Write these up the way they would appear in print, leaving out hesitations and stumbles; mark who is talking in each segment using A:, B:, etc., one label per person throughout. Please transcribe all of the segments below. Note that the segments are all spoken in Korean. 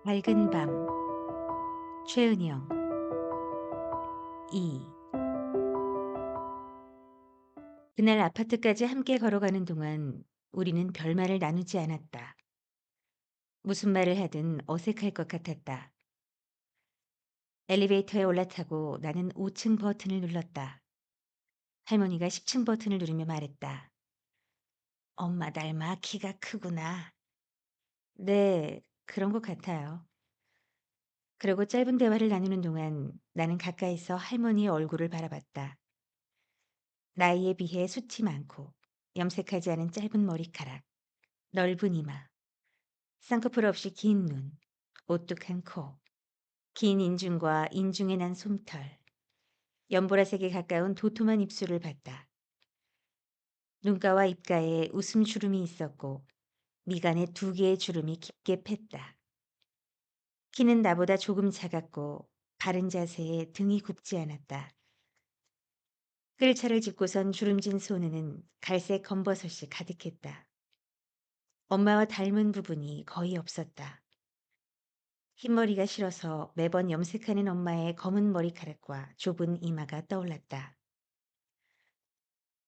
A: 밝은 밤 최은영 2 그날 아파트까지 함께 걸어가는 동안 우리는 별말을 나누지 않았다. 무슨 말을 하든 어색할 것 같았다. 엘리베이터에 올라타고 나는 5층 버튼을 눌렀다. 할머니가 10층 버튼을 누르며 말했다. 엄마 닮아 키가 크구나. 네, 그런 것 같아요. 그러고 짧은 대화를 나누는 동안 나는 가까이서 할머니의 얼굴을 바라봤다. 나이에 비해 숱이 많고 염색하지 않은 짧은 머리카락, 넓은 이마, 쌍꺼풀 없이 긴 눈, 오뚝한 코, 긴 인중과 인중에 난 솜털, 연보라색에 가까운 도톰한 입술을 봤다. 눈가와 입가에 웃음 주름이 있었고 미간에 2개의 주름이 깊게 팼다. 키는 나보다 조금 작았고 바른 자세에 등이 굽지 않았다. 끌차를 짚고선 주름진 손에는 갈색 검버섯이 가득했다. 엄마와 닮은 부분이 거의 없었다. 흰머리가 싫어서 매번 염색하는 엄마의 검은 머리카락과 좁은 이마가 떠올랐다.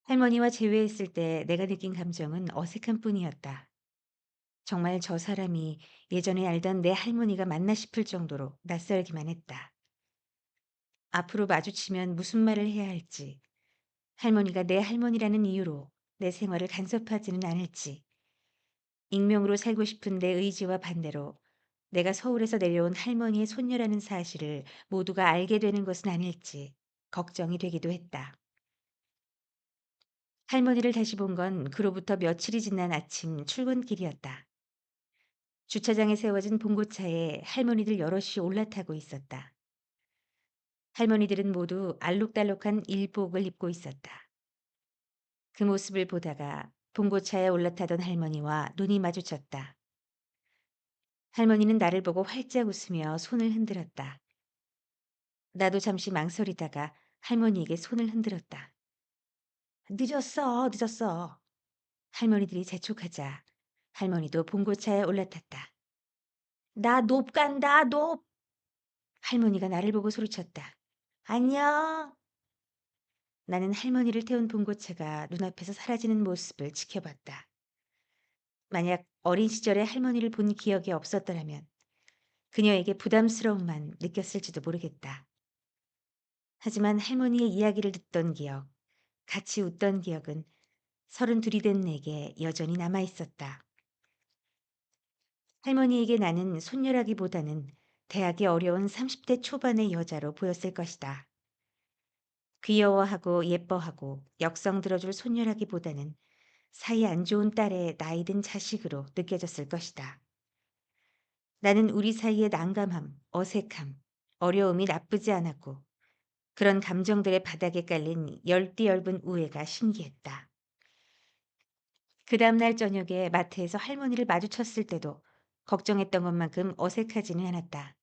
A: 할머니와 재회했을 때 내가 느낀 감정은 어색한 뿐이었다. 정말 저 사람이 예전에 알던 내 할머니가 맞나 싶을 정도로 낯설기만 했다. 앞으로 마주치면 무슨 말을 해야 할지, 할머니가 내 할머니라는 이유로 내 생활을 간섭하지는 않을지, 익명으로 살고 싶은 내 의지와 반대로 내가 서울에서 내려온 할머니의 손녀라는 사실을 모두가 알게 되는 것은 아닐지 걱정이 되기도 했다. 할머니를 다시 본 건 그로부터 며칠이 지난 아침 출근길이었다. 주차장에 세워진 봉고차에 할머니들 여럿이 올라타고 있었다. 할머니들은 모두 알록달록한 일복을 입고 있었다. 그 모습을 보다가 봉고차에 올라타던 할머니와 눈이 마주쳤다. 할머니는 나를 보고 활짝 웃으며 손을 흔들었다. 나도 잠시 망설이다가 할머니에게 손을 흔들었다. 늦었어, 늦었어. 할머니들이 재촉하자 할머니도 봉고차에 올라탔다. 나 높 간다, 높. 할머니가 나를 보고 소리쳤다. 안녕. 나는 할머니를 태운 봉고차가 눈앞에서 사라지는 모습을 지켜봤다. 만약 어린 시절에 할머니를 본 기억이 없었더라면 그녀에게 부담스러움만 느꼈을지도 모르겠다. 하지만 할머니의 이야기를 듣던 기억, 같이 웃던 기억은 32이 된 내게 여전히 남아 있었다. 할머니에게 나는 손녀라기보다는 대학이 어려운 30대 초반의 여자로 보였을 것이다. 귀여워하고 예뻐하고 역성 들어줄 손녀라기보다는 사이 안 좋은 딸의 나이든 자식으로 느껴졌을 것이다. 나는 우리 사이의 난감함, 어색함, 어려움이 나쁘지 않았고 그런 감정들의 바닥에 깔린 열띠 엷은 우애가 신기했다. 그 다음날 저녁에 마트에서 할머니를 마주쳤을 때도 걱정했던 것만큼 어색하지는 않았다.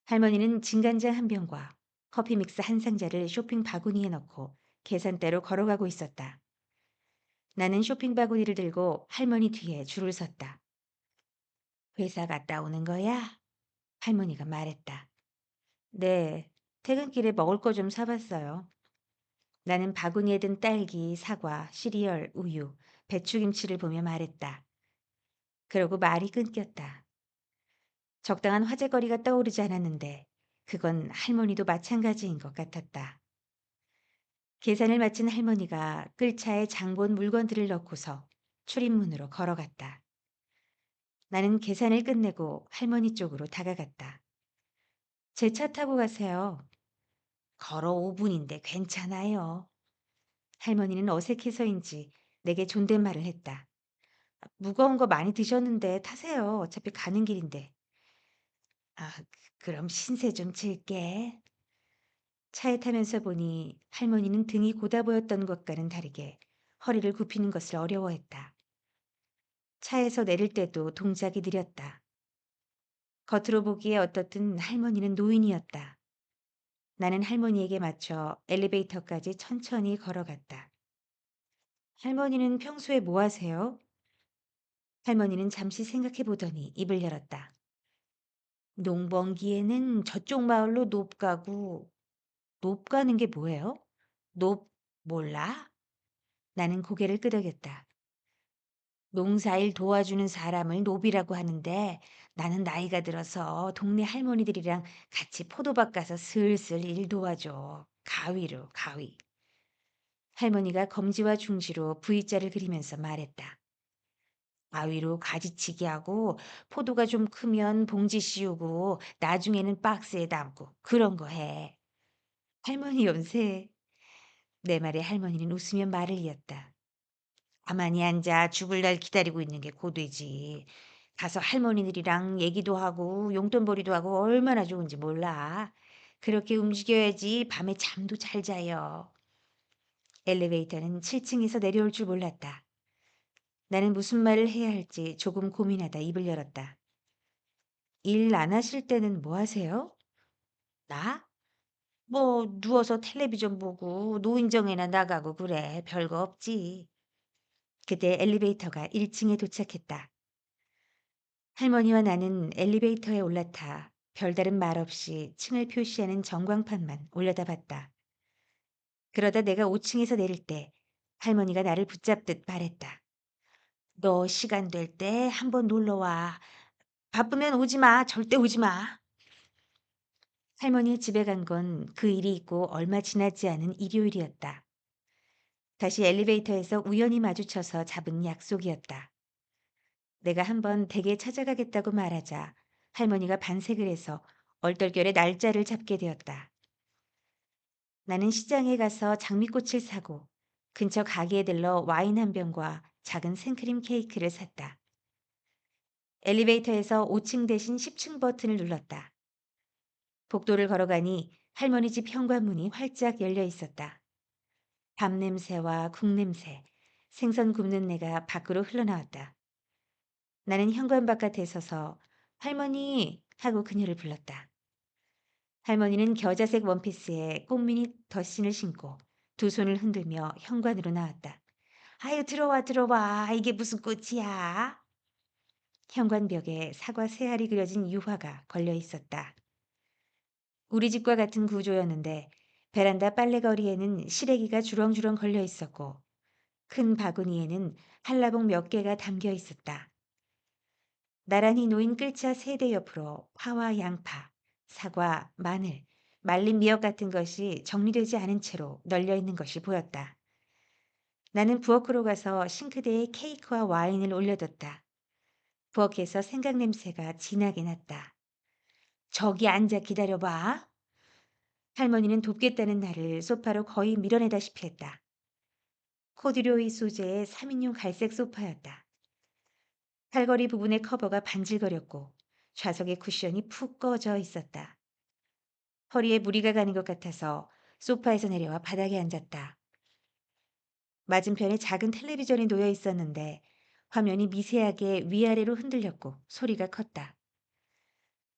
A: 할머니는 진간장 한 병과 커피 믹스 한 상자를 쇼핑 바구니에 넣고 계산대로 걸어가고 있었다. 나는 쇼핑 바구니를 들고 할머니 뒤에 줄을 섰다. 회사 갔다 오는 거야? 할머니가 말했다. 네, 퇴근길에 먹을 거 좀 사봤어요. 나는 바구니에 든 딸기, 사과, 시리얼, 우유, 배추김치를 보며 말했다. 그러고 말이 끊겼다. 적당한 화제거리가 떠오르지 않았는데 그건 할머니도 마찬가지인 것 같았다. 계산을 마친 할머니가 끌차에 장본 물건들을 넣고서 출입문으로 걸어갔다. 나는 계산을 끝내고 할머니 쪽으로 다가갔다. 제 차 타고 가세요. 걸어 5분인데 괜찮아요. 할머니는 어색해서인지 내게 존댓말을 했다. 무거운 거 많이 드셨는데 타세요. 어차피 가는 길인데. 아, 그럼 신세 좀 질게. 차에 타면서 보니 할머니는 등이 고다 보였던 것과는 다르게 허리를 굽히는 것을 어려워했다. 차에서 내릴 때도 동작이 느렸다. 겉으로 보기에 어떻든 할머니는 노인이었다. 나는 할머니에게 맞춰 엘리베이터까지 천천히 걸어갔다. 할머니는 평소에 뭐 하세요? 할머니는 잠시 생각해 보더니 입을 열었다. 농번기에는 저쪽 마을로 높 가고 높 가는 게 뭐예요? 높 몰라? 나는 고개를 끄덕였다. 농사일 도와주는 사람을 노비라고 하는데 나는 나이가 들어서 동네 할머니들이랑 같이 포도밭 가서 슬슬 일 도와줘. 가위로, 가위. 할머니가 검지와 중지로 V자를 그리면서 말했다. 가위로 가지치기 하고 포도가 좀 크면 봉지 씌우고 나중에는 박스에 담고 그런 거 해. 할머니 연세. 내 말에 할머니는 웃으며 말을 이었다. 가만히 앉아 죽을 날 기다리고 있는 게 고되지. 가서 할머니들이랑 얘기도 하고 용돈벌이도 하고 얼마나 좋은지 몰라. 그렇게 움직여야지 밤에 잠도 잘 자요. 엘리베이터는 7층에서 내려올 줄 몰랐다. 나는 무슨 말을 해야 할지 조금 고민하다 입을 열었다. 일 안 하실 때는 뭐 하세요? 나? 뭐 누워서 텔레비전 보고 노인정에나 나가고 그래. 별거 없지. 그때 엘리베이터가 1층에 도착했다. 할머니와 나는 엘리베이터에 올라타 별다른 말 없이 층을 표시하는 전광판만 올려다봤다. 그러다 내가 5층에서 내릴 때 할머니가 나를 붙잡듯 말했다. 너 시간 될 때 한번 놀러 와. 바쁘면 오지 마. 절대 오지 마. 할머니 집에 간 건 그 일이 있고 얼마 지나지 않은 일요일이었다. 다시 엘리베이터에서 우연히 마주쳐서 잡은 약속이었다. 내가 한번 댁에 찾아가겠다고 말하자 할머니가 반색을 해서 얼떨결에 날짜를 잡게 되었다. 나는 시장에 가서 장미꽃을 사고 근처 가게에 들러 와인 한 병과 작은 생크림 케이크를 샀다. 엘리베이터에서 5층 대신 10층 버튼을 눌렀다. 복도를 걸어가니 할머니 집 현관문이 활짝 열려 있었다. 밥 냄새와 국 냄새, 생선 굽는 내가 밖으로 흘러나왔다. 나는 현관 바깥에 서서 할머니 하고 그녀를 불렀다. 할머니는 겨자색 원피스에 꽃무늬 덧신을 신고 두 손을 흔들며 현관으로 나왔다. 아유, 들어와, 들어와. 이게 무슨 꽃이야? 현관벽에 사과 세 알이 그려진 유화가 걸려 있었다. 우리 집과 같은 구조였는데 베란다 빨래거리에는 시래기가 주렁주렁 걸려 있었고 큰 바구니에는 한라봉 몇 개가 담겨 있었다. 나란히 놓인 끌차 세 대 옆으로 파와 양파, 사과, 마늘, 말린 미역 같은 것이 정리되지 않은 채로 널려 있는 것이 보였다. 나는 부엌으로 가서 싱크대에 케이크와 와인을 올려뒀다. 부엌에서 생강 냄새가 진하게 났다. 저기 앉아 기다려봐. 할머니는 돕겠다는 나를 소파로 거의 밀어내다시피 했다. 코듀로이 소재의 3인용 갈색 소파였다. 팔걸이 부분의 커버가 반질거렸고 좌석의 쿠션이 푹 꺼져 있었다. 허리에 무리가 가는 것 같아서 소파에서 내려와 바닥에 앉았다. 맞은편에 작은 텔레비전이 놓여 있었는데 화면이 미세하게 위아래로 흔들렸고 소리가 컸다.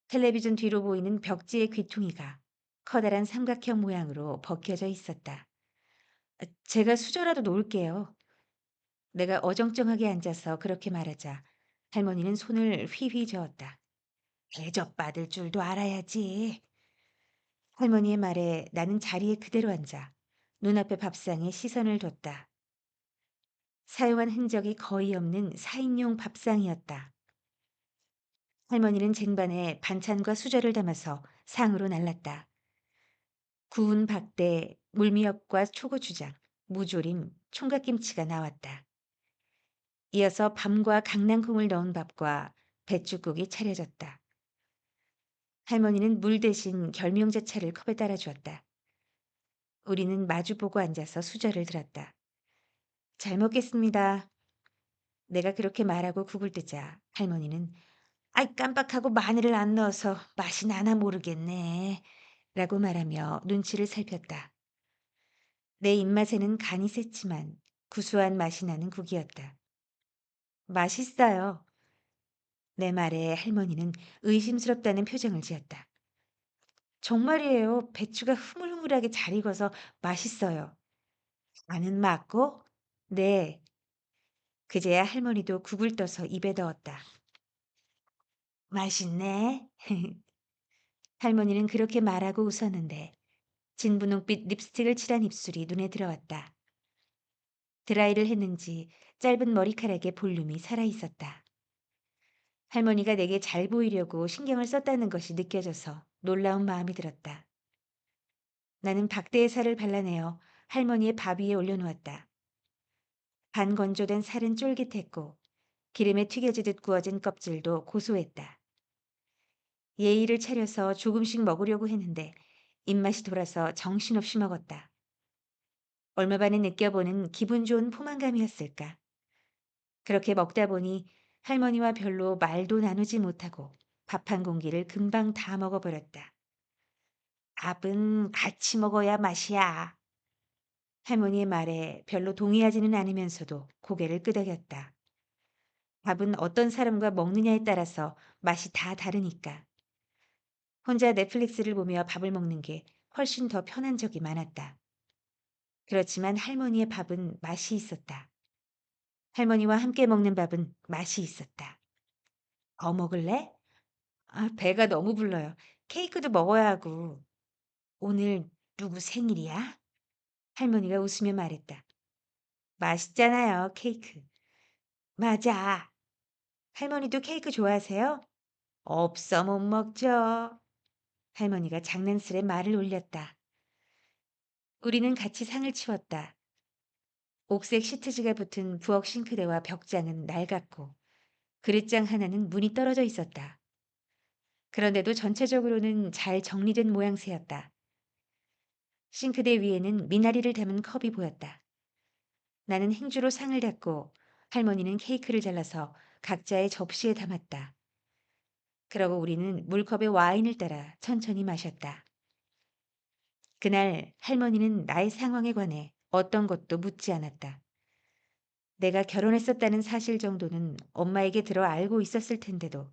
A: 텔레비전 뒤로 보이는 벽지의 귀퉁이가 커다란 삼각형 모양으로 벗겨져 있었다. 제가 수저라도 놓을게요. 내가 어정쩡하게 앉아서 그렇게 말하자 할머니는 손을 휘휘 저었다. 대접받을 줄도 알아야지. 할머니의 말에 나는 자리에 그대로 앉아 눈앞의 밥상에 시선을 뒀다. 사용한 흔적이 거의 없는 4인용 밥상이었다. 할머니는 쟁반에 반찬과 수저를 담아서 상으로 날랐다. 구운 박대, 물미역과 초고추장, 무조림, 총각김치가 나왔다. 이어서 밤과 강낭콩을 넣은 밥과 배춧국이 차려졌다. 할머니는 물 대신 결명자차를 컵에 따라 주었다. 우리는 마주보고 앉아서 수저를 들었다. 잘 먹겠습니다. 내가 그렇게 말하고 국을 뜨자 할머니는 아이 깜빡하고 마늘을 안 넣어서 맛이 나나 모르겠네. 라고 말하며 눈치를 살폈다. 내 입맛에는 간이 셌지만 구수한 맛이 나는 국이었다. 맛있어요. 내 말에 할머니는 의심스럽다는 표정을 지었다. 정말이에요. 배추가 흐물흐물하게 잘 익어서 맛있어요. 간은 맞고? 네. 그제야 할머니도 국을 떠서 입에 넣었다. 맛있네. 할머니는 그렇게 말하고 웃었는데 진분홍빛 립스틱을 칠한 입술이 눈에 들어왔다. 드라이를 했는지 짧은 머리카락에 볼륨이 살아 있었다. 할머니가 내게 잘 보이려고 신경을 썼다는 것이 느껴져서 놀라운 마음이 들었다. 나는 박대의 살을 발라내어 할머니의 밥 위에 올려놓았다. 반건조된 살은 쫄깃했고 기름에 튀겨지듯 구워진 껍질도 고소했다. 예의를 차려서 조금씩 먹으려고 했는데 입맛이 돌아서 정신없이 먹었다. 얼마 만에 느껴보는 기분 좋은 포만감이었을까. 그렇게 먹다 보니 할머니와 별로 말도 나누지 못하고 밥 한 공기를 금방 다 먹어버렸다. 밥은 같이 먹어야 맛이야. 할머니의 말에 별로 동의하지는 않으면서도 고개를 끄덕였다. 밥은 어떤 사람과 먹느냐에 따라서 맛이 다 다르니까. 혼자 넷플릭스를 보며 밥을 먹는 게 훨씬 더 편한 적이 많았다. 그렇지만 할머니의 밥은 맛이 있었다. 할머니와 함께 먹는 밥은 맛이 있었다. 더 먹을래? 아, 배가 너무 불러요. 케이크도 먹어야 하고. 오늘 누구 생일이야? 할머니가 웃으며 말했다. 맛있잖아요, 케이크. 맞아. 할머니도 케이크 좋아하세요? 없어 못 먹죠. 할머니가 장난스레 말을 올렸다. 우리는 같이 상을 치웠다. 옥색 시트지가 붙은 부엌 싱크대와 벽장은 낡았고 그릇장 하나는 문이 떨어져 있었다. 그런데도 전체적으로는 잘 정리된 모양새였다. 싱크대 위에는 미나리를 담은 컵이 보였다. 나는 행주로 상을 닦고 할머니는 케이크를 잘라서 각자의 접시에 담았다. 그러고 우리는 물컵에 와인을 따라 천천히 마셨다. 그날 할머니는 나의 상황에 관해 어떤 것도 묻지 않았다. 내가 결혼했었다는 사실 정도는 엄마에게 들어 알고 있었을 텐데도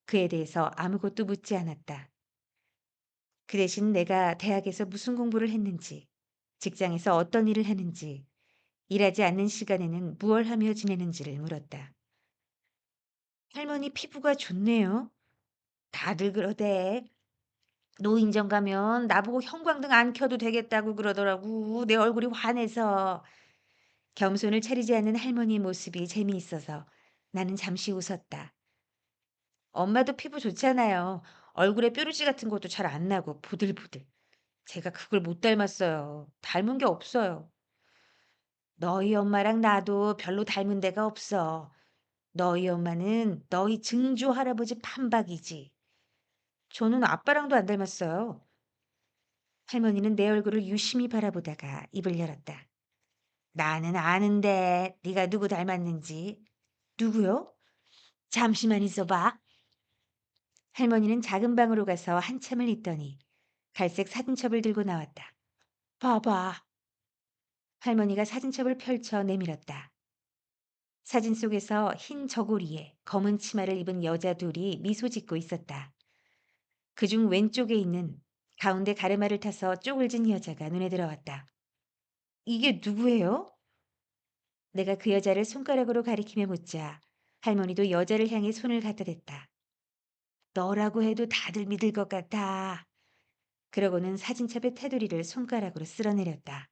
A: 그에 대해서 아무것도 묻지 않았다. 그 대신 내가 대학에서 무슨 공부를 했는지, 직장에서 어떤 일을 하는지, 일하지 않는 시간에는 무얼 하며 지내는지를 물었다. 할머니 피부가 좋네요. 다들 그러대. 노인정 가면 나보고 형광등 안 켜도 되겠다고 그러더라고. 내 얼굴이 환해서. 겸손을 차리지 않는 할머니의 모습이 재미있어서 나는 잠시 웃었다. 엄마도 피부 좋잖아요. 얼굴에 뾰루지 같은 것도 잘 안 나고 부들부들. 제가 그걸 못 닮았어요. 닮은 게 없어요. 너희 엄마랑 나도 별로 닮은 데가 없어. 너희 엄마는 너희 증조 할아버지 판박이지. 저는 아빠랑도 안 닮았어요. 할머니는 내 얼굴을 유심히 바라보다가 입을 열었다. 나는 아는데 네가 누구 닮았는지. 누구요? 잠시만 있어봐. 할머니는 작은 방으로 가서 한참을 있더니 갈색 사진첩을 들고 나왔다. 봐봐. 할머니가 사진첩을 펼쳐 내밀었다. 사진 속에서 흰 저고리에 검은 치마를 입은 여자 둘이 미소 짓고 있었다. 그중 왼쪽에 있는 가운데 가르마를 타서 쪼글진 여자가 눈에 들어왔다. 이게 누구예요? 내가 그 여자를 손가락으로 가리키며 묻자 할머니도 여자를 향해 손을 갖다 댔다. 너라고 해도 다들 믿을 것 같아. 그러고는 사진첩의 테두리를 손가락으로 쓸어내렸다.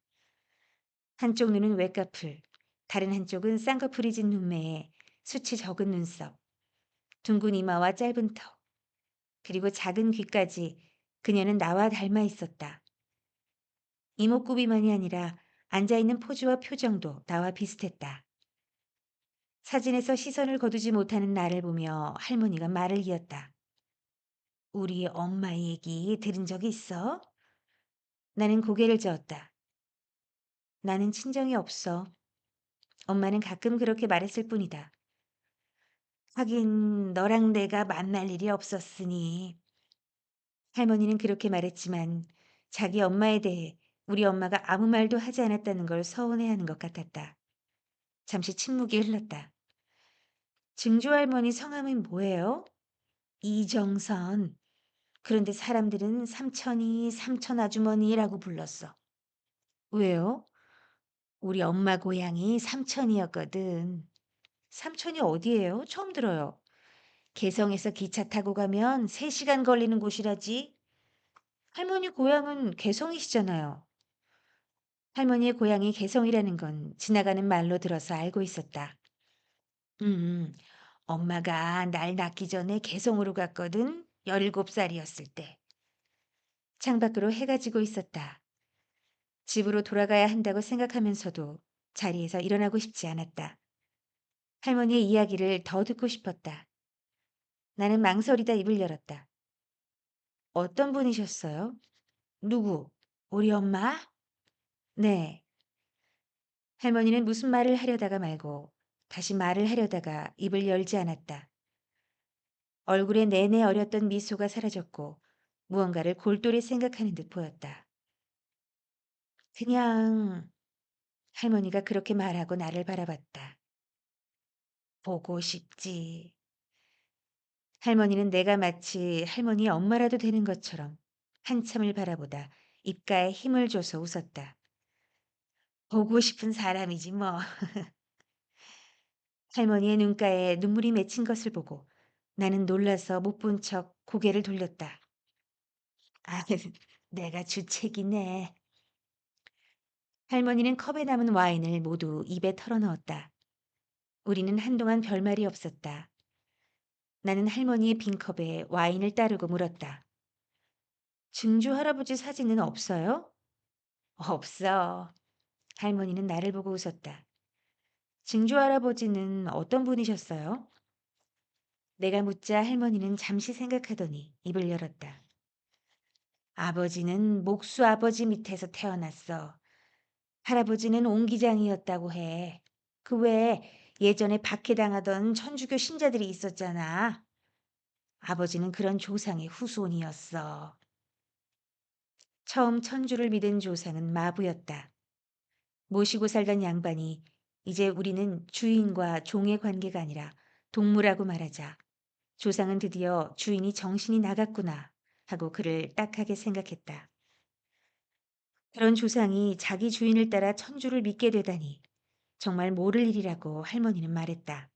A: 한쪽 눈은 외꺼풀, 다른 한쪽은 쌍꺼풀이 진 눈매에 수치 적은 눈썹, 둥근 이마와 짧은 턱, 그리고 작은 귀까지 그녀는 나와 닮아 있었다. 이목구비만이 아니라 앉아있는 포즈와 표정도 나와 비슷했다. 사진에서 시선을 거두지 못하는 나를 보며 할머니가 말을 이었다. 우리 엄마 얘기 들은 적 있어? 나는 고개를 저었다. 나는 친정이 없어. 엄마는 가끔 그렇게 말했을 뿐이다. 하긴 너랑 내가 만날 일이 없었으니. 할머니는 그렇게 말했지만 자기 엄마에 대해 우리 엄마가 아무 말도 하지 않았다는 걸 서운해하는 것 같았다. 잠시 침묵이 흘렀다. 증조 할머니 성함이 뭐예요? 이정선. 그런데 사람들은 삼천이, 삼천 아주머니라고 불렀어. 왜요? 우리 엄마 고향이 삼천이었거든. 삼천이 어디예요? 처음 들어요. 개성에서 기차 타고 가면 3시간 걸리는 곳이라지. 할머니 고향은 개성이시잖아요. 할머니의 고향이 개성이라는 건 지나가는 말로 들어서 알고 있었다. 음, 엄마가 날 낳기 전에 개성으로 갔거든. 17살이었을 때. 창밖으로 해가 지고 있었다. 집으로 돌아가야 한다고 생각하면서도 자리에서 일어나고 싶지 않았다. 할머니의 이야기를 더 듣고 싶었다. 나는 망설이다 입을 열었다. 어떤 분이셨어요? 누구? 우리 엄마? 네. 할머니는 무슨 말을 하려다가 말고 다시 말을 하려다가 입을 열지 않았다. 얼굴에 내내 어렸던 미소가 사라졌고 무언가를 골똘히 생각하는 듯 보였다. 그냥 할머니가 그렇게 말하고 나를 바라봤다. 보고 싶지. 할머니는 내가 마치 할머니의 엄마라도 되는 것처럼 한참을 바라보다 입가에 힘을 줘서 웃었다. 보고 싶은 사람이지 뭐. 할머니의 눈가에 눈물이 맺힌 것을 보고 나는 놀라서 못 본 척 고개를 돌렸다. 아, 내가 주책이네. 할머니는 컵에 남은 와인을 모두 입에 털어넣었다. 우리는 한동안 별말이 없었다. 나는 할머니의 빈 컵에 와인을 따르고 물었다. 증조 할아버지 사진은 없어요? 없어. 할머니는 나를 보고 웃었다. 증조 할아버지는 어떤 분이셨어요? 내가 묻자 할머니는 잠시 생각하더니 입을 열었다. 아버지는 목수 아버지 밑에서 태어났어. 할아버지는 옹기장이었다고 해. 그 외에 예전에 박해당하던 천주교 신자들이 있었잖아. 아버지는 그런 조상의 후손이었어. 처음 천주를 믿은 조상은 마부였다. 모시고 살던 양반이 이제 우리는 주인과 종의 관계가 아니라 동무라고 말하자 조상은 드디어 주인이 정신이 나갔구나 하고 그를 딱하게 생각했다. 그런 조상이 자기 주인을 따라 천주를 믿게 되다니 정말 모를 일이라고 할머니는 말했다.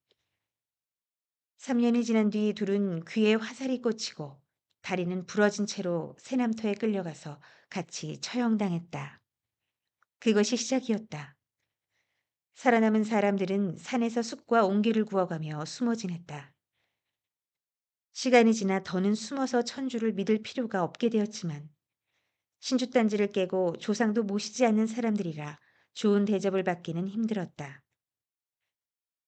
A: 3년이 지난 뒤 둘은 귀에 화살이 꽂히고 다리는 부러진 채로 새남터에 끌려가서 같이 처형당했다. 그것이 시작이었다. 살아남은 사람들은 산에서 숲과 옹기를 구워가며 숨어 지냈다. 시간이 지나 더는 숨어서 천주를 믿을 필요가 없게 되었지만 신주단지를 깨고 조상도 모시지 않는 사람들이라 좋은 대접을 받기는 힘들었다.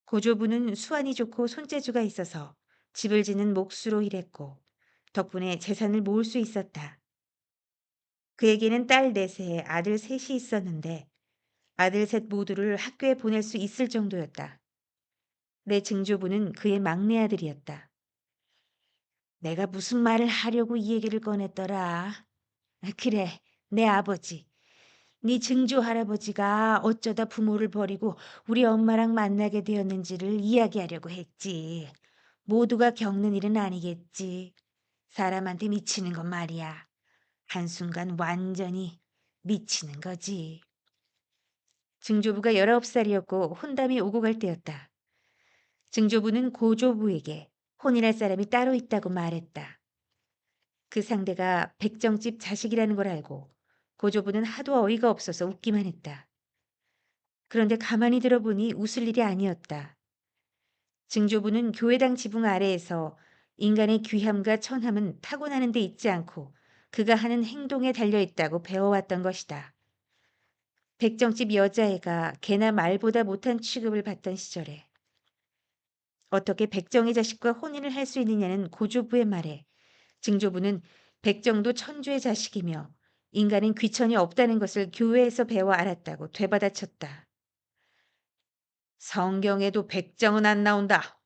A: 고조부는 수완이 좋고 손재주가 있어서 집을 짓는 몫으로 일했고 덕분에 재산을 모을 수 있었다. 그에게는 딸 넷에 아들 셋이 있었는데 아들 셋 모두를 학교에 보낼 수 있을 정도였다. 내 증조부는 그의 막내 아들이었다. 내가 무슨 말을 하려고 이 얘기를 꺼냈더라. 그래, 내 아버지. 네 증조 할아버지가 어쩌다 부모를 버리고 우리 엄마랑 만나게 되었는지를 이야기하려고 했지. 모두가 겪는 일은 아니겠지. 사람한테 미치는 건 말이야. 한순간 완전히 미치는 거지. 증조부가 19살이었고 혼담이 오고 갈 때였다. 증조부는 고조부에게 혼인할 사람이 따로 있다고 말했다. 그 상대가 백정집 자식이라는 걸 알고 고조부는 하도 어이가 없어서 웃기만 했다. 그런데 가만히 들어보니 웃을 일이 아니었다. 증조부는 교회당 지붕 아래에서 인간의 귀함과 천함은 타고나는 데 있지 않고 그가 하는 행동에 달려 있다고 배워왔던 것이다. 백정집 여자애가 개나 말보다 못한 취급을 받던 시절에 어떻게 백정의 자식과 혼인을 할 수 있느냐는 고조부의 말에 증조부는 백정도 천주의 자식이며 인간은 귀천이 없다는 것을 교회에서 배워 알았다고 되받아쳤다. 성경에도 백정은 안 나온다.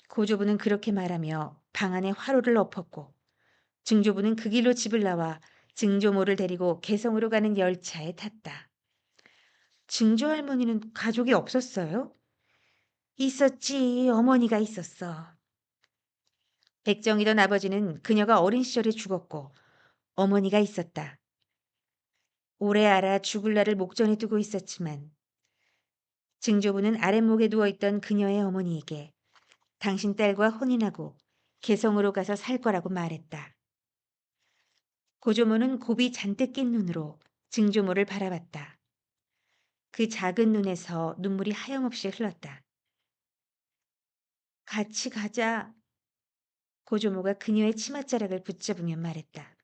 A: 고조부는 그렇게 말하며 방 안에 화로를 엎었고 증조부는 그 길로 집을 나와 증조모를 데리고 개성으로 가는 열차에 탔다. 증조 할머니는 가족이 없었어요? 있었지. 어머니가 있었어. 백정이던 아버지는 그녀가 어린 시절에 죽었고 어머니가 있었다. 오래 알아 죽을 날을 목전에 두고 있었지만 증조부는 아랫목에 누워있던 그녀의 어머니에게 당신 딸과 혼인하고 개성으로 가서 살 거라고 말했다. 고조모는 곱이 잔뜩 낀 눈으로 증조모를 바라봤다. 그 작은 눈에서 눈물이 하염없이 흘렀다. 같이 가자. 고조모가 그녀의 치맛자락을 붙잡으며 말했다.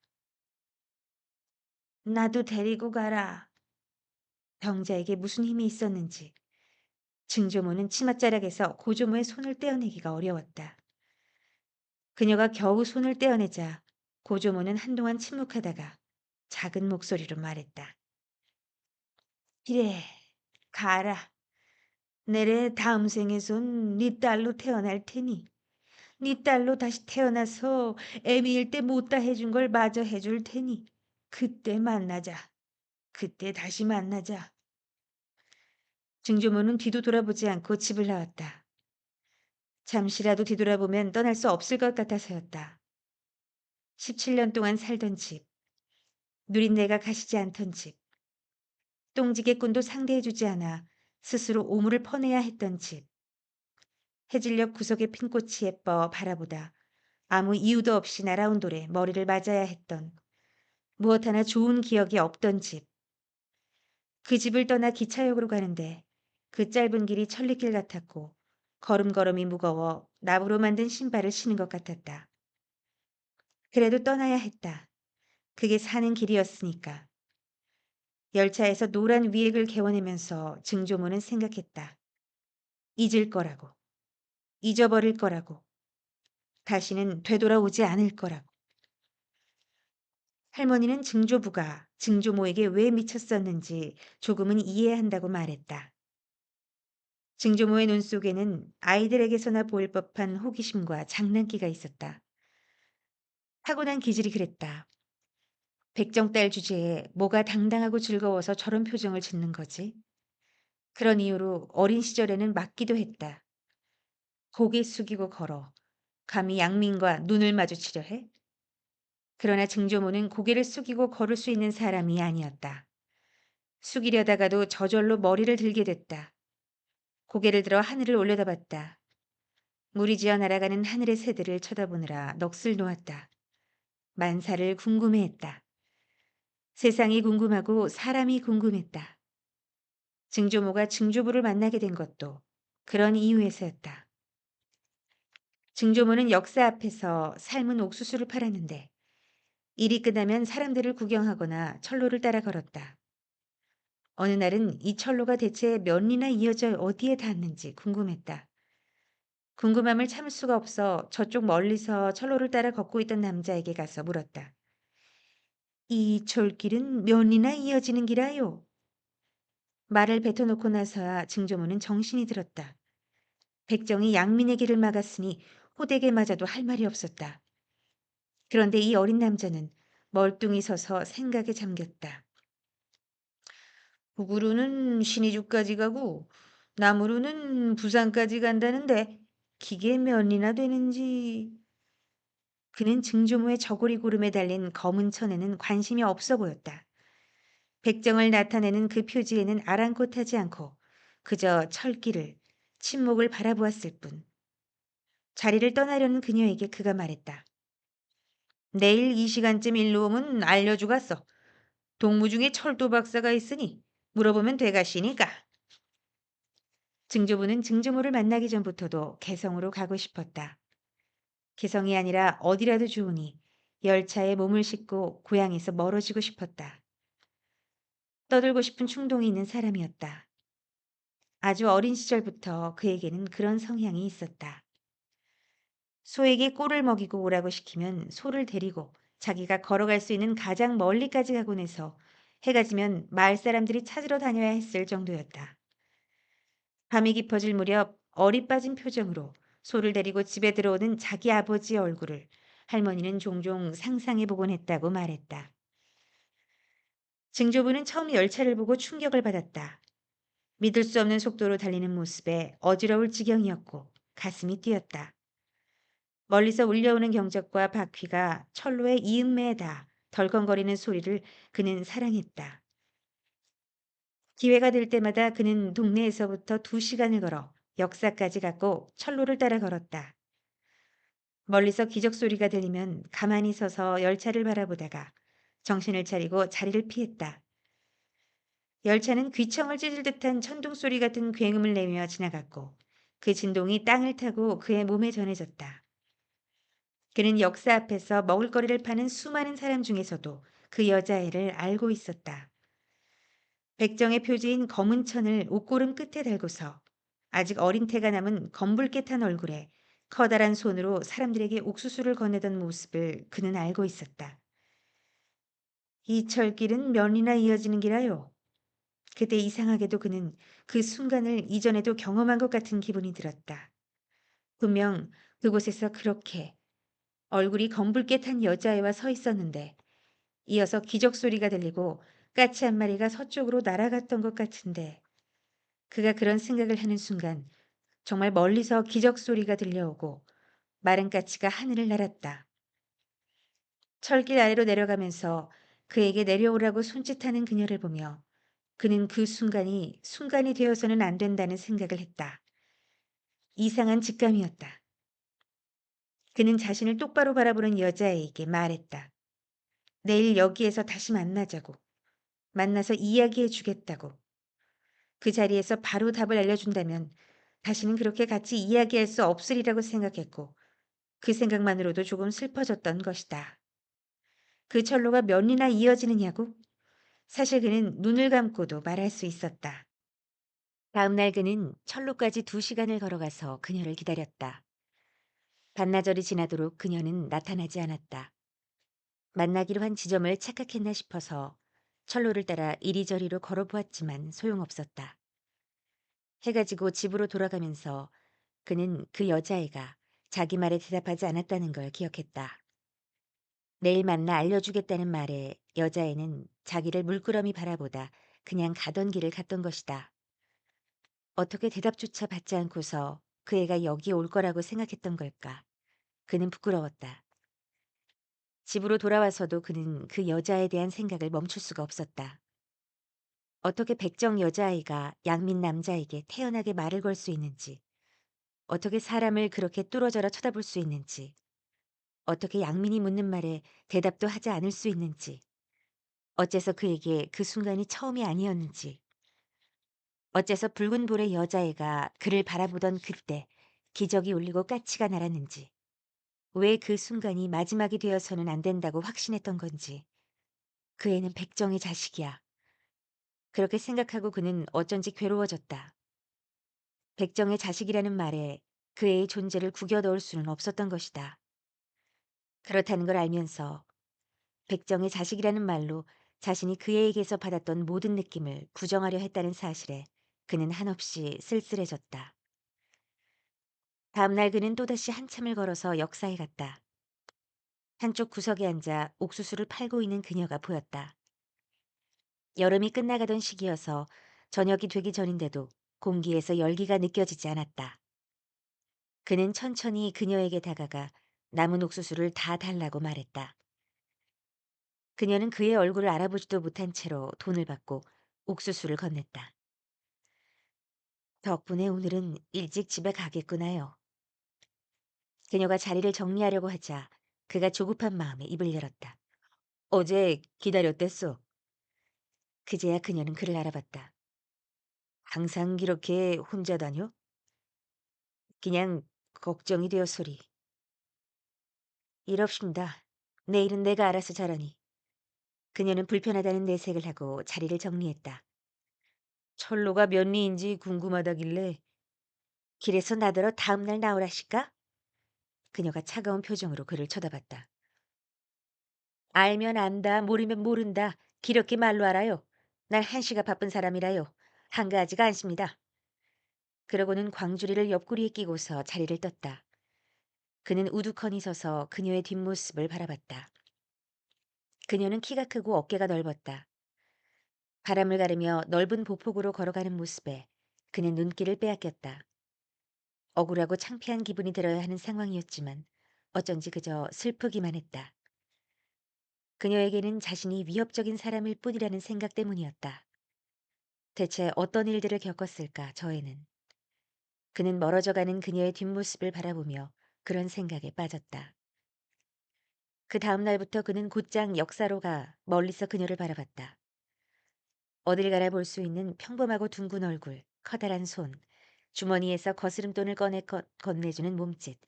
A: 나도 데리고 가라. 병자에게 무슨 힘이 있었는지 증조모는 치맛자락에서 고조모의 손을 떼어내기가 어려웠다. 그녀가 겨우 손을 떼어내자 고조모는 한동안 침묵하다가 작은 목소리로 말했다. 그래, 가라. 내래 다음 생에선 네 딸로 태어날 테니 네 딸로 다시 태어나서 애미일 때 못다 해준 걸 마저 해줄 테니 그때 만나자. 그때 다시 만나자. 증조모는 뒤도 돌아보지 않고 집을 나왔다. 잠시라도 뒤돌아보면 떠날 수 없을 것 같아서였다. 17년 동안 살던 집, 누린내가 가시지 않던 집, 똥지개꾼도 상대해주지 않아 스스로 오물을 퍼내야 했던 집, 해질녘 구석에 핀 꽃이 예뻐 바라보다 아무 이유도 없이 날아온 돌에 머리를 맞아야 했던 무엇 하나 좋은 기억이 없던 집. 그 집을 떠나 기차역으로 가는데 그 짧은 길이 천리길 같았고 걸음걸음이 무거워 나무로 만든 신발을 신은 것 같았다. 그래도 떠나야 했다. 그게 사는 길이었으니까. 열차에서 노란 위액을 개워내면서 증조모는 생각했다. 잊을 거라고. 잊어버릴 거라고. 다시는 되돌아오지 않을 거라고. 할머니는 증조부가 증조모에게 왜 미쳤었는지 조금은 이해한다고 말했다. 증조모의 눈 속에는 아이들에게서나 보일 법한 호기심과 장난기가 있었다. 타고난 기질이 그랬다. 백정딸 주제에 뭐가 당당하고 즐거워서 저런 표정을 짓는 거지? 그런 이유로 어린 시절에는 맞기도 했다. 고개 숙이고 걸어 감히 양민과 눈을 마주치려 해? 그러나 증조모는 고개를 숙이고 걸을 수 있는 사람이 아니었다. 숙이려다가도 저절로 머리를 들게 됐다. 고개를 들어 하늘을 올려다봤다. 무리지어 날아가는 하늘의 새들을 쳐다보느라 넋을 놓았다. 만사를 궁금해했다. 세상이 궁금하고 사람이 궁금했다. 증조모가 증조부를 만나게 된 것도 그런 이유에서였다. 증조모는 역사 앞에서 삶은 옥수수를 팔았는데 일이 끝나면 사람들을 구경하거나 철로를 따라 걸었다. 어느 날은 이 철로가 대체 몇 리나 이어져 어디에 닿았는지 궁금했다. 궁금함을 참을 수가 없어 저쪽 멀리서 철로를 따라 걷고 있던 남자에게 가서 물었다. 이 철길은 몇 리나 이어지는 기라요? 말을 뱉어놓고 나서야 증조모는 정신이 들었다. 백정이 양민의 길을 막았으니 호되게 맞아도 할 말이 없었다. 그런데 이 어린 남자는 멀뚱히 서서 생각에 잠겼다. 북으로는 신의주까지 가고 남으로는 부산까지 간다는데 기계 몇이나 되는지. 그는 증조모의 저고리 구름에 달린 검은 천에는 관심이 없어 보였다. 백정을 나타내는 그 표지에는 아랑곳하지 않고 그저 철길을 침묵을 바라보았을 뿐. 자리를 떠나려는 그녀에게 그가 말했다. 내일 이 시간쯤 일로 오면 알려주갔어. 동무 중에 철도 박사가 있으니 물어보면 되가시니까. 증조부는 증조모를 만나기 전부터도 개성으로 가고 싶었다. 개성이 아니라 어디라도 좋으니 열차에 몸을 싣고 고향에서 멀어지고 싶었다. 떠들고 싶은 충동이 있는 사람이었다. 아주 어린 시절부터 그에게는 그런 성향이 있었다. 소에게 꼴을 먹이고 오라고 시키면 소를 데리고 자기가 걸어갈 수 있는 가장 멀리까지 가곤 해서 해가 지면 마을 사람들이 찾으러 다녀야 했을 정도였다. 밤이 깊어질 무렵 얼이 빠진 표정으로 소를 데리고 집에 들어오는 자기 아버지의 얼굴을 할머니는 종종 상상해 보곤 했다고 말했다. 증조부는 처음 열차를 보고 충격을 받았다. 믿을 수 없는 속도로 달리는 모습에 어지러울 지경이었고 가슴이 뛰었다. 멀리서 울려오는 경적과 바퀴가 철로에 이음매에 닿아 덜컹거리는 소리를 그는 사랑했다. 기회가 될 때마다 그는 동네에서부터 2시간을 걸어 역사까지 갔고 철로를 따라 걸었다. 멀리서 기적 소리가 들리면 가만히 서서 열차를 바라보다가 정신을 차리고 자리를 피했다. 열차는 귀청을 찢을 듯한 천둥 소리 같은 굉음을 내며 지나갔고 그 진동이 땅을 타고 그의 몸에 전해졌다. 그는 역사 앞에서 먹을거리를 파는 수많은 사람 중에서도 그 여자애를 알고 있었다. 백정의 표지인 검은 천을 옷고름 끝에 달고서 아직 어린 태가 남은 검붉게 탄 얼굴에 커다란 손으로 사람들에게 옥수수를 건네던 모습을 그는 알고 있었다. 이 철길은 면이나 이어지는 기라요. 그때 이상하게도 그는 그 순간을 이전에도 경험한 것 같은 기분이 들었다. 분명 그곳에서 그렇게 얼굴이 검붉게 탄 여자애와 서 있었는데 이어서 기적 소리가 들리고 까치 한 마리가 서쪽으로 날아갔던 것 같은데 그가 그런 생각을 하는 순간 정말 멀리서 기적 소리가 들려오고 마른 까치가 하늘을 날았다. 철길 아래로 내려가면서 그에게 내려오라고 손짓하는 그녀를 보며 그는 그 순간이 되어서는 안 된다는 생각을 했다. 이상한 직감이었다. 그는 자신을 똑바로 바라보는 여자애에게 말했다. 내일 여기에서 다시 만나자고. 만나서 이야기해 주겠다고. 그 자리에서 바로 답을 알려준다면 다시는 그렇게 같이 이야기할 수 없으리라고 생각했고 그 생각만으로도 조금 슬퍼졌던 것이다. 그 철로가 면이나 이어지느냐고? 사실 그는 눈을 감고도 말할 수 있었다. 다음 날 그는 철로까지 2시간을 걸어가서 그녀를 기다렸다. 반나절이 지나도록 그녀는 나타나지 않았다. 만나기로 한 지점을 착각했나 싶어서 철로를 따라 이리저리로 걸어보았지만 소용없었다. 해가 지고 집으로 돌아가면서 그는 그 여자애가 자기 말에 대답하지 않았다는 걸 기억했다. 내일 만나 알려주겠다는 말에 여자애는 자기를 물끄러미 바라보다 그냥 가던 길을 갔던 것이다. 어떻게 대답조차 받지 않고서 그 애가 여기에 올 거라고 생각했던 걸까? 그는 부끄러웠다. 집으로 돌아와서도 그는 그 여자에 대한 생각을 멈출 수가 없었다. 어떻게 백정 여자아이가 양민 남자에게 태연하게 말을 걸 수 있는지, 어떻게 사람을 그렇게 뚫어져라 쳐다볼 수 있는지, 어떻게 양민이 묻는 말에 대답도 하지 않을 수 있는지, 어째서 그에게 그 순간이 처음이 아니었는지, 어째서 붉은 볼의 여자애가 그를 바라보던 그때 기적이 울리고 까치가 날았는지, 왜 그 순간이 마지막이 되어서는 안 된다고 확신했던 건지, 그 애는 백정의 자식이야. 그렇게 생각하고 그는 어쩐지 괴로워졌다. 백정의 자식이라는 말에 그 애의 존재를 구겨 넣을 수는 없었던 것이다. 그렇다는 걸 알면서 백정의 자식이라는 말로 자신이 그 애에게서 받았던 모든 느낌을 부정하려 했다는 사실에 그는 한없이 쓸쓸해졌다. 다음 날 그는 또다시 한참을 걸어서 역사에 갔다. 한쪽 구석에 앉아 옥수수를 팔고 있는 그녀가 보였다. 여름이 끝나가던 시기여서 저녁이 되기 전인데도 공기에서 열기가 느껴지지 않았다. 그는 천천히 그녀에게 다가가 남은 옥수수를 다 달라고 말했다. 그녀는 그의 얼굴을 알아보지도 못한 채로 돈을 받고 옥수수를 건넸다. 덕분에 오늘은 일찍 집에 가겠구나요. 그녀가 자리를 정리하려고 하자 그가 조급한 마음에 입을 열었다. 어제 기다렸댔어. 그제야 그녀는 그를 알아봤다. 항상 이렇게 혼자 다녀? 그냥 걱정이 되어서리. 일 없습니다. 내일은 내가 알아서 잘하니. 그녀는 불편하다는 내색을 하고 자리를 정리했다. 철로가 몇 리인지 궁금하다길래 길에서 나더러 다음 날 나오라실까? 그녀가 차가운 표정으로 그를 쳐다봤다. 알면 안다, 모르면 모른다. 기렇게 말로 알아요. 날 한시가 바쁜 사람이라요. 한가하지가 않습니다. 그러고는 광주리를 옆구리에 끼고서 자리를 떴다. 그는 우두커니 서서 그녀의 뒷모습을 바라봤다. 그녀는 키가 크고 어깨가 넓었다. 바람을 가르며 넓은 보폭으로 걸어가는 모습에 그는 눈길을 빼앗겼다. 억울하고 창피한 기분이 들어야 하는 상황이었지만 어쩐지 그저 슬프기만 했다. 그녀에게는 자신이 위협적인 사람일 뿐이라는 생각 때문이었다. 대체 어떤 일들을 겪었을까 저 애는. 그는 멀어져가는 그녀의 뒷모습을 바라보며 그런 생각에 빠졌다. 그 다음 날부터 그는 곧장 역사로 가 멀리서 그녀를 바라봤다. 어딜 가나 볼 수 있는 평범하고 둥근 얼굴, 커다란 손, 주머니에서 거스름돈을 꺼내 건네주는 몸짓,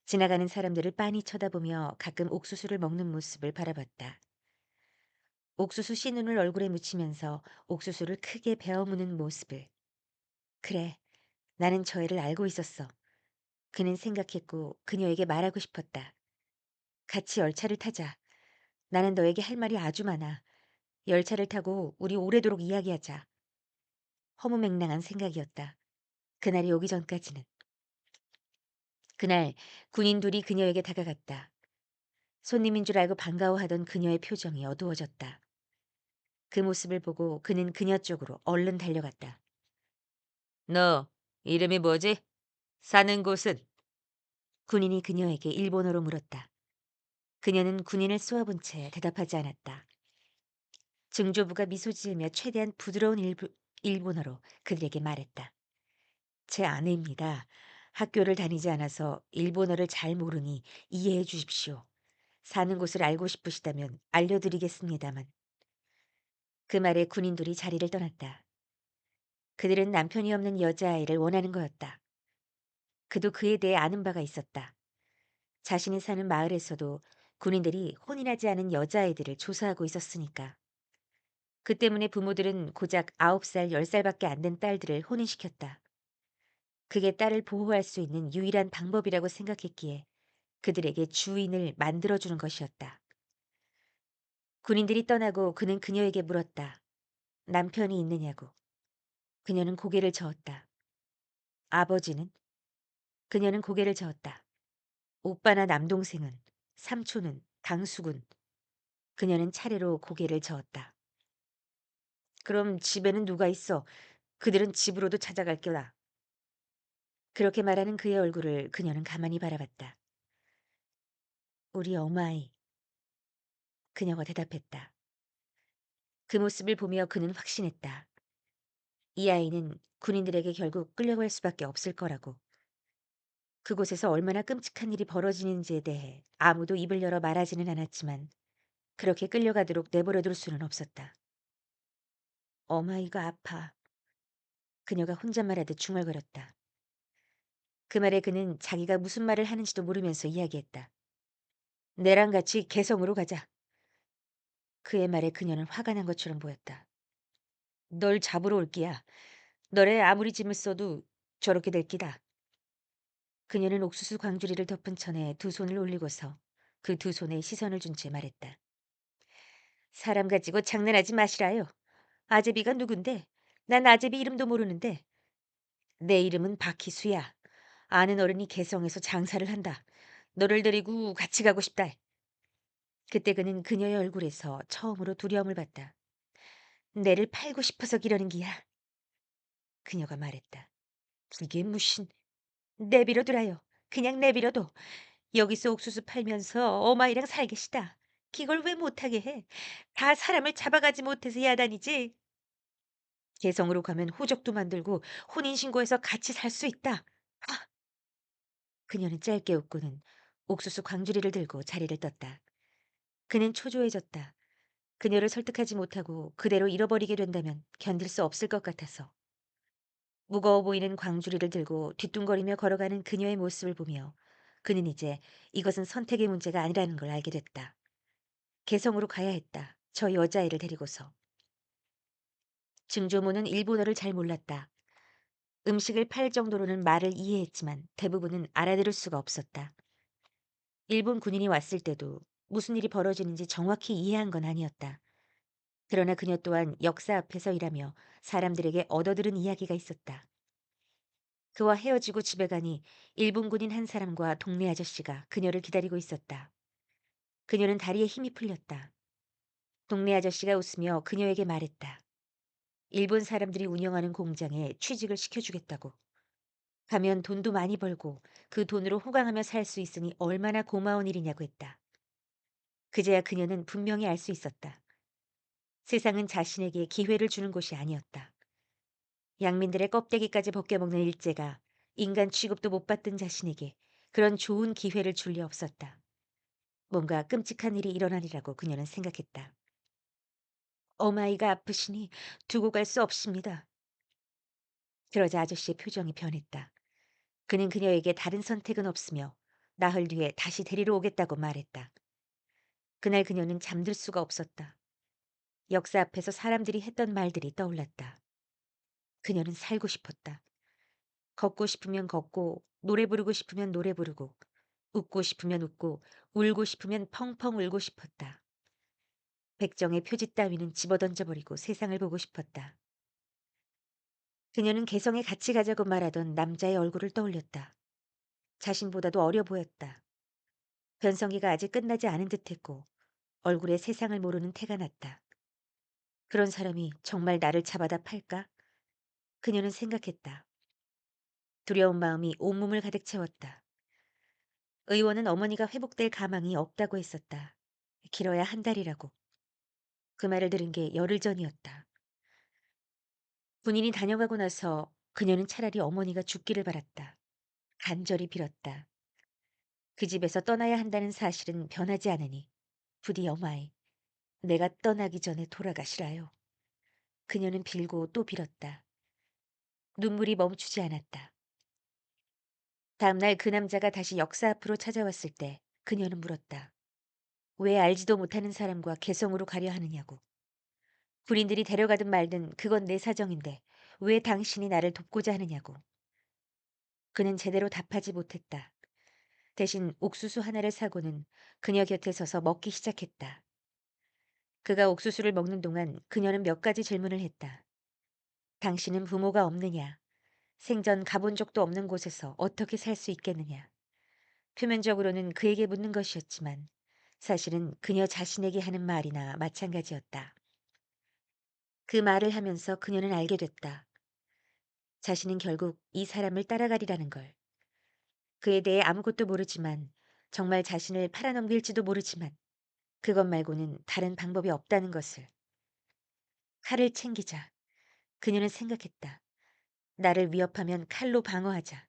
A: 지나가는 사람들을 빤히 쳐다보며 가끔 옥수수를 먹는 모습을 바라봤다. 옥수수 씨눈을 얼굴에 묻히면서 옥수수를 크게 베어 무는 모습을. 그래, 나는 저 애를 알고 있었어. 그는 생각했고 그녀에게 말하고 싶었다. 같이 열차를 타자. 나는 너에게 할 말이 아주 많아. 열차를 타고 우리 오래도록 이야기하자. 허무맹랑한 생각이었다. 그날이 오기 전까지는. 그날 군인 둘이 그녀에게 다가갔다. 손님인 줄 알고 반가워하던 그녀의 표정이 어두워졌다. 그 모습을 보고 그는 그녀 쪽으로 얼른 달려갔다. 너 이름이 뭐지? 사는 곳은? 군인이 그녀에게 일본어로 물었다. 그녀는 군인을 쏘아본 채 대답하지 않았다. 증조부가 미소 지으며 최대한 부드러운 일본어로 그들에게 말했다. 제 아내입니다. 학교를 다니지 않아서 일본어를 잘 모르니 이해해 주십시오. 사는 곳을 알고 싶으시다면 알려드리겠습니다만. 그 말에 군인들이 자리를 떠났다. 그들은 남편이 없는 여자아이를 원하는 거였다. 그도 그에 대해 아는 바가 있었다. 자신이 사는 마을에서도 군인들이 혼인하지 않은 여자아이들을 조사하고 있었으니까. 그 때문에 부모들은 고작 9살, 10살밖에 안 된 딸들을 혼인시켰다. 그게 딸을 보호할 수 있는 유일한 방법이라고 생각했기에 그들에게 주인을 만들어주는 것이었다. 군인들이 떠나고 그는 그녀에게 물었다. 남편이 있느냐고. 그녀는 고개를 저었다. 아버지는? 그녀는 고개를 저었다. 오빠나 남동생은? 삼촌은? 당숙은? 그녀는 차례로 고개를 저었다. 그럼 집에는 누가 있어? 그들은 집으로도 찾아갈 거다. 그렇게 말하는 그의 얼굴을 그녀는 가만히 바라봤다. 우리 어마이. 그녀가 대답했다. 그 모습을 보며 그는 확신했다. 이 아이는 군인들에게 결국 끌려갈 수밖에 없을 거라고. 그곳에서 얼마나 끔찍한 일이 벌어지는지에 대해 아무도 입을 열어 말하지는 않았지만 그렇게 끌려가도록 내버려둘 수는 없었다. 어마이가 아파. 그녀가 혼잣말하듯 중얼거렸다. 그 말에 그는 자기가 무슨 말을 하는지도 모르면서 이야기했다. 내랑 같이 개성으로 가자. 그의 말에 그녀는 화가 난 것처럼 보였다. 널 잡으러 올 끼야. 너래 아무리 짐을 써도 저렇게 될 끼다. 그녀는 옥수수 광주리를 덮은 천에 두 손을 올리고서 그 두 손에 시선을 준 채 말했다. 사람 가지고 장난하지 마시라요. 아제비가 누군데? 난 아제비 이름도 모르는데. 내 이름은 박희수야. 아는 어른이 개성에서 장사를 한다. 너를 데리고 같이 가고 싶다. 그때 그는 그녀의 얼굴에서 처음으로 두려움을 봤다. 내를 팔고 싶어서 기러는 기야. 그녀가 말했다. 그게 무슨... 내버려두라요. 그냥 내버려둬. 여기서 옥수수 팔면서 어마이랑 살계시다. 그걸 왜 못하게 해? 다 사람을 잡아가지 못해서 야단이지. 개성으로 가면 호적도 만들고 혼인신고해서 같이 살 수 있다. 하! 그녀는 짧게 웃고는 옥수수 광주리를 들고 자리를 떴다. 그는 초조해졌다. 그녀를 설득하지 못하고 그대로 잃어버리게 된다면 견딜 수 없을 것 같아서. 무거워 보이는 광주리를 들고 뒤뚱거리며 걸어가는 그녀의 모습을 보며 그는 이제 이것은 선택의 문제가 아니라는 걸 알게 됐다. 개성으로 가야 했다. 저 여자애를 데리고서. 증조모는 일본어를 잘 몰랐다. 음식을 팔 정도로는 말을 이해했지만 대부분은 알아들을 수가 없었다. 일본 군인이 왔을 때도 무슨 일이 벌어지는지 정확히 이해한 건 아니었다. 그러나 그녀 또한 역사 앞에서 일하며 사람들에게 얻어들은 이야기가 있었다. 그와 헤어지고 집에 가니 일본 군인 한 사람과 동네 아저씨가 그녀를 기다리고 있었다. 그녀는 다리에 힘이 풀렸다. 동네 아저씨가 웃으며 그녀에게 말했다. 일본 사람들이 운영하는 공장에 취직을 시켜주겠다고. 가면 돈도 많이 벌고 그 돈으로 호강하며 살 수 있으니 얼마나 고마운 일이냐고 했다. 그제야 그녀는 분명히 알 수 있었다. 세상은 자신에게 기회를 주는 곳이 아니었다. 양민들의 껍데기까지 벗겨먹는 일제가 인간 취급도 못 받던 자신에게 그런 좋은 기회를 줄 리 없었다. 뭔가 끔찍한 일이 일어나리라고 그녀는 생각했다. 어마이가 아프시니 두고 갈 수 없습니다. 그러자 아저씨의 표정이 변했다. 그는 그녀에게 다른 선택은 없으며 나흘 뒤에 다시 데리러 오겠다고 말했다. 그날 그녀는 잠들 수가 없었다. 역사 앞에서 사람들이 했던 말들이 떠올랐다. 그녀는 살고 싶었다. 걷고 싶으면 걷고, 노래 부르고 싶으면 노래 부르고, 웃고 싶으면 웃고, 울고 싶으면 펑펑 울고 싶었다. 백정의 표지 따위는 집어던져 버리고 세상을 보고 싶었다. 그녀는 개성에 같이 가자고 말하던 남자의 얼굴을 떠올렸다. 자신보다도 어려 보였다. 변성기가 아직 끝나지 않은 듯했고 얼굴에 세상을 모르는 태가 났다. 그런 사람이 정말 나를 잡아다 팔까? 그녀는 생각했다. 두려운 마음이 온몸을 가득 채웠다. 의원은 어머니가 회복될 가망이 없다고 했었다. 길어야 한 달이라고. 그 말을 들은 게 열흘 전이었다. 군인이 다녀가고 나서 그녀는 차라리 어머니가 죽기를 바랐다. 간절히 빌었다. 그 집에서 떠나야 한다는 사실은 변하지 않으니 부디 어마이 내가 떠나기 전에 돌아가시라요. 그녀는 빌고 또 빌었다. 눈물이 멈추지 않았다. 다음 날 그 남자가 다시 역사 앞으로 찾아왔을 때 그녀는 물었다. 왜 알지도 못하는 사람과 개성으로 가려 하느냐고. 군인들이 데려가든 말든 그건 내 사정인데 왜 당신이 나를 돕고자 하느냐고. 그는 제대로 답하지 못했다. 대신 옥수수 하나를 사고는 그녀 곁에 서서 먹기 시작했다. 그가 옥수수를 먹는 동안 그녀는 몇 가지 질문을 했다. 당신은 부모가 없느냐? 생전 가본 적도 없는 곳에서 어떻게 살 수 있겠느냐? 표면적으로는 그에게 묻는 것이었지만 사실은 그녀 자신에게 하는 말이나 마찬가지였다. 그 말을 하면서 그녀는 알게 됐다. 자신은 결국 이 사람을 따라가리라는 걸. 그에 대해 아무것도 모르지만 정말 자신을 팔아넘길지도 모르지만 그것 말고는 다른 방법이 없다는 것을. 칼을 챙기자. 그녀는 생각했다. 나를 위협하면 칼로 방어하자.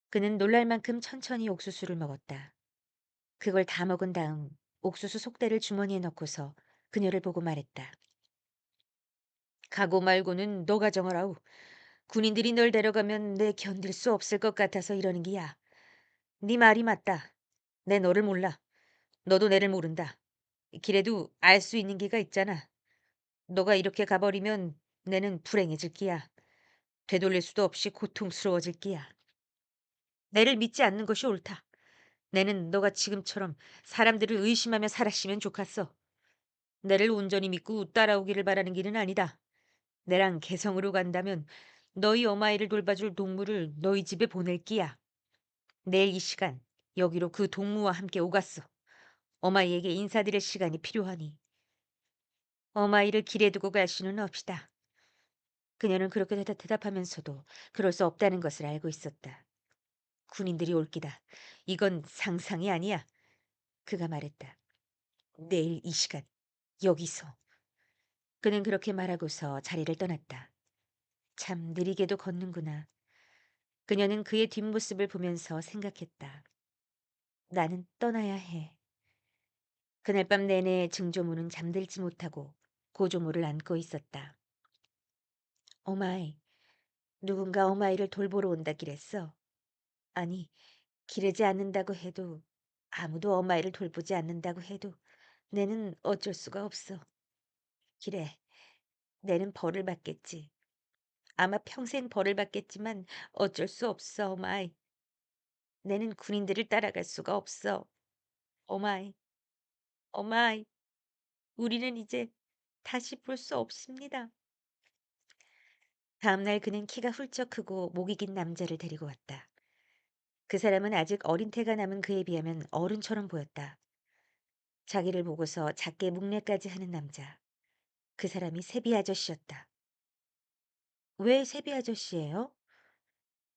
A: 그는 놀랄 만큼 천천히 옥수수를 먹었다. 그걸 다 먹은 다음 옥수수 속대를 주머니에 넣고서 그녀를 보고 말했다. 각오 말고는 너가 정하라우. 군인들이 널 데려가면 내 견딜 수 없을 것 같아서 이러는 기야. 네 말이 맞다. 내 너를 몰라. 너도 내를 모른다. 길에도 알 수 있는 기가 있잖아. 너가 이렇게 가버리면 내는 불행해질 기야. 되돌릴 수도 없이 고통스러워질 기야. 내를 믿지 않는 것이 옳다. 내는 너가 지금처럼 사람들을 의심하며 살았으면 좋겠어. 내를 온전히 믿고 따라오기를 바라는 길은 아니다. 내랑 개성으로 간다면 너희 어마이를 돌봐줄 동무를 너희 집에 보낼 끼야. 내일 이 시간 여기로 그 동무와 함께 오갔어. 어마이에게 인사드릴 시간이 필요하니 어마이를 길에 두고 갈 수는 없이다. 그녀는 그렇게 대답하면서도 그럴 수 없다는 것을 알고 있었다. 군인들이 올 기다. 이건 상상이 아니야. 그가 말했다. 내일 이 시간 여기서. 그는 그렇게 말하고서 자리를 떠났다. 참 느리게도 걷는구나. 그녀는 그의 뒷모습을 보면서 생각했다. 나는 떠나야 해. 그날 밤 내내 증조모는 잠들지 못하고 고조모를 안고 있었다. 오마이, 누군가 오마이를 돌보러 온다 기랬어. 아니, 기르지 않는다고 해도 아무도 오마이를 돌보지 않는다고 해도 내는 어쩔 수가 없어. 그래, 내는 벌을 받겠지. 아마 평생 벌을 받겠지만 어쩔 수 없어, 오마이. 내는 군인들을 따라갈 수가 없어. 오마이, 오마이. 우리는 이제 다시 볼 수 없습니다. 다음 날 그는 키가 훌쩍 크고 목이 긴 남자를 데리고 왔다. 그 사람은 아직 어린 태가 남은 그에 비하면 어른처럼 보였다. 자기를 보고서 작게 묵례까지 하는 남자. 그 사람이 세비 아저씨였다. 왜 세비 아저씨예요?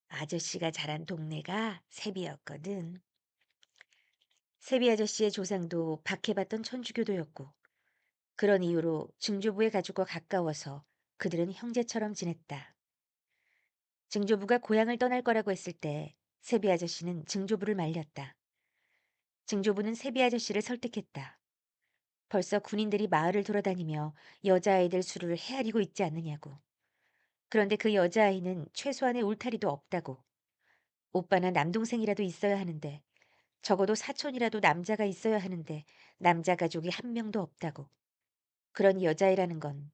A: 아저씨가 자란 동네가 세비였거든. 세비 아저씨의 조상도 박해받던 천주교도였고 그런 이유로 증조부의 가족과 가까워서 그들은 형제처럼 지냈다. 증조부가 고향을 떠날 거라고 했을 때 세비 아저씨는 증조부를 말렸다. 증조부는 세비 아저씨를 설득했다. 벌써 군인들이 마을을 돌아다니며 여자아이들 수를 헤아리고 있지 않느냐고. 그런데 그 여자아이는 최소한의 울타리도 없다고. 오빠나 남동생이라도 있어야 하는데, 적어도 사촌이라도 남자가 있어야 하는데 남자 가족이 한 명도 없다고. 그런 여자애라는 건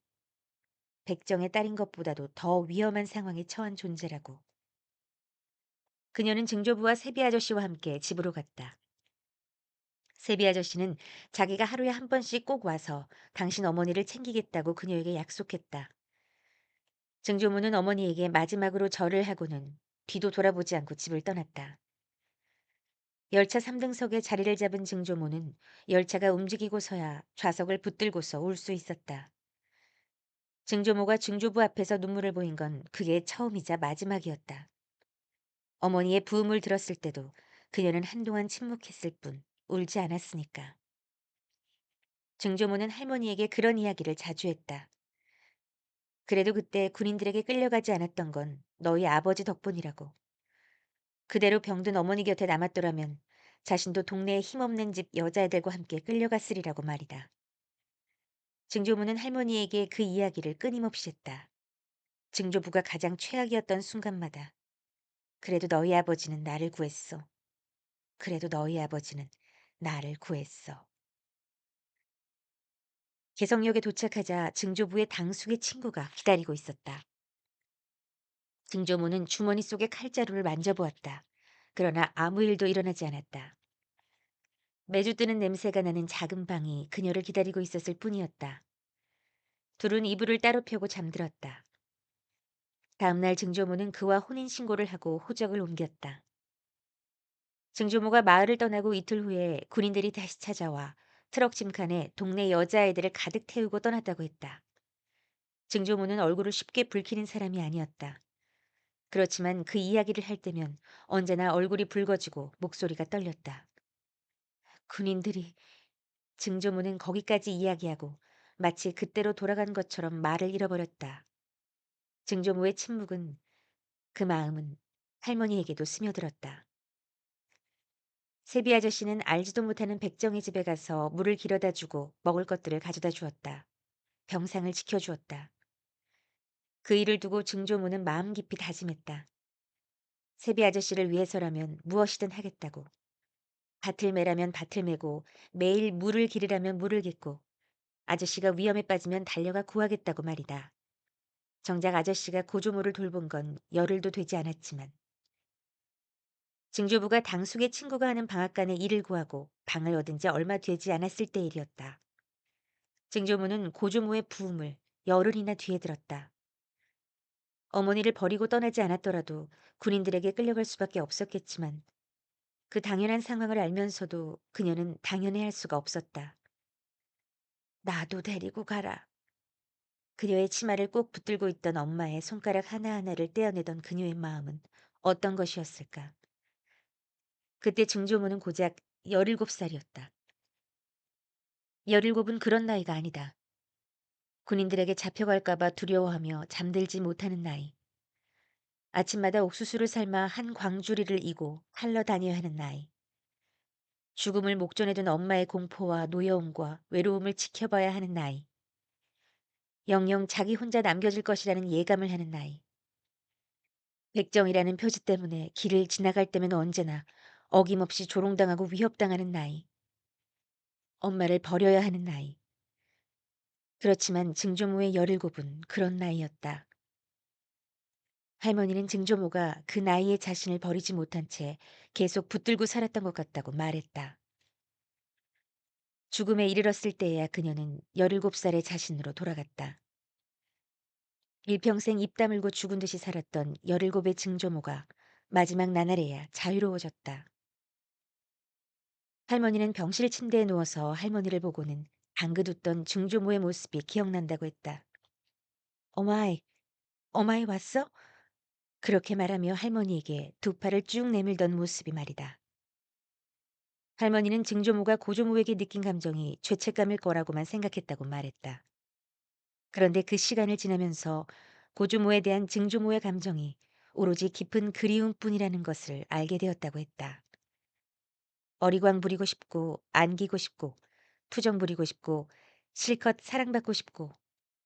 A: 백정의 딸인 것보다도 더 위험한 상황에 처한 존재라고. 그녀는 증조부와 세비 아저씨와 함께 집으로 갔다. 세비 아저씨는 자기가 하루에 한 번씩 꼭 와서 당신 어머니를 챙기겠다고 그녀에게 약속했다. 증조부는 어머니에게 마지막으로 절을 하고는 뒤도 돌아보지 않고 집을 떠났다. 열차 3등석에 자리를 잡은 증조모는 열차가 움직이고서야 좌석을 붙들고서 울 수 있었다. 증조모가 증조부 앞에서 눈물을 보인 건 그게 처음이자 마지막이었다. 어머니의 부음을 들었을 때도 그녀는 한동안 침묵했을 뿐 울지 않았으니까. 증조모는 할머니에게 그런 이야기를 자주 했다. 그래도 그때 군인들에게 끌려가지 않았던 건 너희 아버지 덕분이라고. 그대로 병든 어머니 곁에 남았더라면 자신도 동네에 힘없는 집 여자애들과 함께 끌려갔으리라고 말이다. 증조부는 할머니에게 그 이야기를 끊임없이 했다. 증조부가 가장 최악이었던 순간마다 그래도 너희 아버지는 나를 구했어. 그래도 너희 아버지는 나를 구했어. 개성역에 도착하자 증조부의 당숙의 친구가 기다리고 있었다. 증조부는 주머니 속의 칼자루를 만져보았다. 그러나 아무 일도 일어나지 않았다. 매주 뜨는 냄새가 나는 작은 방이 그녀를 기다리고 있었을 뿐이었다. 둘은 이불을 따로 펴고 잠들었다. 다음날 증조모는 그와 혼인신고를 하고 호적을 옮겼다. 증조모가 마을을 떠나고 이틀 후에 군인들이 다시 찾아와 트럭 짐칸에 동네 여자아이들을 가득 태우고 떠났다고 했다. 증조모는 얼굴을 쉽게 붉히는 사람이 아니었다. 그렇지만 그 이야기를 할 때면 언제나 얼굴이 붉어지고 목소리가 떨렸다. 군인들이 증조모는 거기까지 이야기하고 마치 그때로 돌아간 것처럼 말을 잃어버렸다. 증조모의 침묵은 그 마음은 할머니에게도 스며들었다. 세비 아저씨는 알지도 못하는 백정의 집에 가서 물을 길어다 주고 먹을 것들을 가져다 주었다. 병상을 지켜주었다. 그 일을 두고 증조모는 마음 깊이 다짐했다. 세비 아저씨를 위해서라면 무엇이든 하겠다고. 밭을 매라면 밭을 매고 매일 물을 기르라면 물을 깃고 아저씨가 위험에 빠지면 달려가 구하겠다고 말이다. 정작 아저씨가 고조모를 돌본 건 열흘도 되지 않았지만 증조부가 당숙의 친구가 하는 방앗간에 일을 구하고 방을 얻은 지 얼마 되지 않았을 때 일이었다. 증조부는 고조모의 부음을 열흘이나 뒤에 들었다. 어머니를 버리고 떠나지 않았더라도 군인들에게 끌려갈 수밖에 없었겠지만 그 당연한 상황을 알면서도 그녀는 당연해할 수가 없었다. 나도 데리고 가라. 그녀의 치마를 꼭 붙들고 있던 엄마의 손가락 하나하나를 떼어내던 그녀의 마음은 어떤 것이었을까? 그때 증조모는 고작 17살이었다. 17은 그런 나이가 아니다. 군인들에게 잡혀갈까 봐 두려워하며 잠들지 못하는 나이. 아침마다 옥수수를 삶아 한 광주리를 이고 칼러 다녀야 하는 나이. 죽음을 목전에 둔 엄마의 공포와 노여움과 외로움을 지켜봐야 하는 나이. 영영 자기 혼자 남겨질 것이라는 예감을 하는 나이. 백정이라는 표지 때문에 길을 지나갈 때면 언제나 어김없이 조롱당하고 위협당하는 나이. 엄마를 버려야 하는 나이. 그렇지만 증조모의 17은 그런 나이였다. 할머니는 증조모가 그 나이에 자신을 버리지 못한 채 계속 붙들고 살았던 것 같다고 말했다. 죽음에 이르렀을 때에야 그녀는 17살의 자신으로 돌아갔다. 일평생 입 다물고 죽은 듯이 살았던 17의 증조모가 마지막 나날에야 자유로워졌다. 할머니는 병실 침대에 누워서 할머니를 보고는 당긋 웃던 증조모의 모습이 기억난다고 했다. 어마이, 어마이 왔어? 그렇게 말하며 할머니에게 두 팔을 쭉 내밀던 모습이 말이다. 할머니는 증조모가 고조모에게 느낀 감정이 죄책감일 거라고만 생각했다고 말했다. 그런데 그 시간을 지나면서 고조모에 대한 증조모의 감정이 오로지 깊은 그리움뿐이라는 것을 알게 되었다고 했다. 어리광 부리고 싶고 안기고 싶고 투정 부리고 싶고 실컷 사랑받고 싶고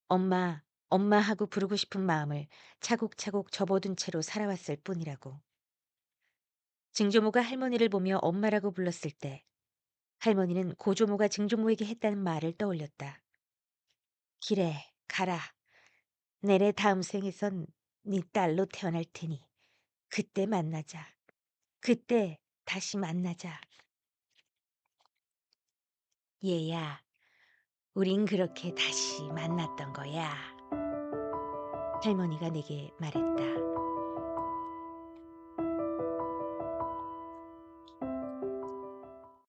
A: 엄마, 엄마 하고 부르고 싶은 마음을 차곡차곡 접어둔 채로 살아왔을 뿐이라고. 증조모가 할머니를 보며 엄마라고 불렀을 때 할머니는 고조모가 증조모에게 했다는 말을 떠올렸다. 기래 가라. 내래 다음 생에선 네 딸로 태어날 테니 그때 만나자. 그때 다시 만나자. 얘야, 우린 그렇게 다시 만났던 거야. 할머니가 내게 말했다.